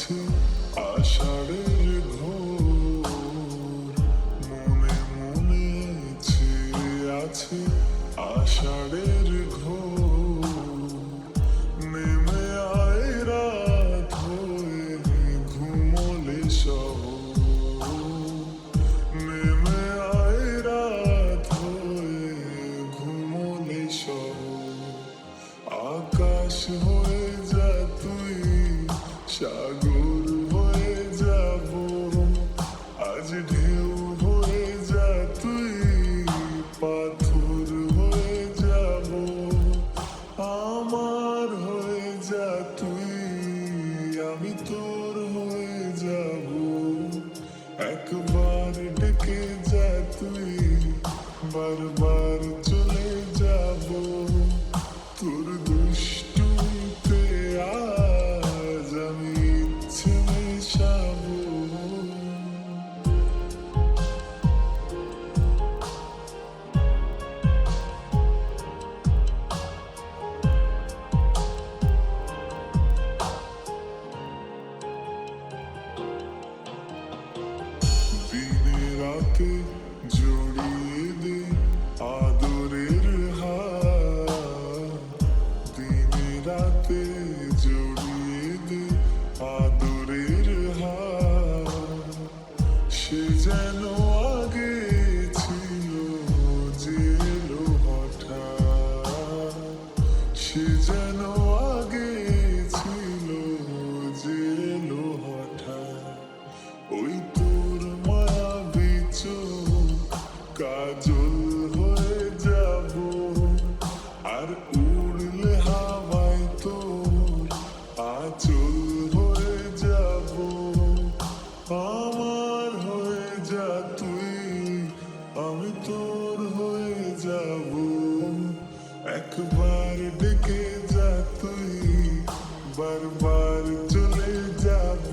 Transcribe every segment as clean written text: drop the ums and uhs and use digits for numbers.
আছে আষাঢ়ের ঘোর, মনে মনে ছেয়ে আছে আষাঢ়ের ঘোর। নেমে আয় রাত হয়ে ঘুমোলে শহর, নেমে আয় রাত হয়ে ঘুমোলে শহর। আকাশ হয়ে যা তুই, সাগর হয়ে যাব আজ, ঢেউ হয়ে যা তুই, পাথর হয়ে যাব। আমার হয়ে যা তুই, আমি তোর হয়ে যাব। একবার ডেকে যা তুই, বারবার চলে যাব। তোর দুষ্টুমিতে আজ আমি ইচ্ছে মেশাবো। দিনে রাতে জড়িয়ে দে আদরের হাত, দিনে রাতে জড়িয়ে দে আদরের হাত। সে যেন আগে ছিল যে এলো হঠাৎ, সে যেন আগে ছিল যে এলো হঠাৎ। ওই তোর মায়াবী চোখ কাজল হয়ে যাব, আর উড়লে হাওয়ায় তোর আঁচল হয়ে যাব। আমার হয়ে যা তুই, আমি তোর হয়ে যাব। একবার ডেকে যা তুই, বারবার চলে যাব।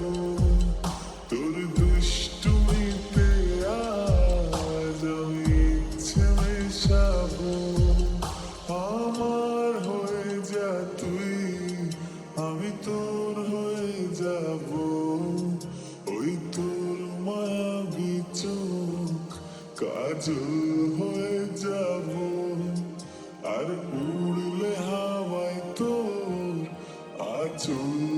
তোর দুষ্টুমিতে আজ আমি ইচ্ছে মেশাবো। আমার হয়ে যা তুই, আমি তোর হয়ে যাব। ওই তোর মায়াবী চোখ কাজল হয়ে যাব, আর উড়লে হাওয়ায় তোর আঁচল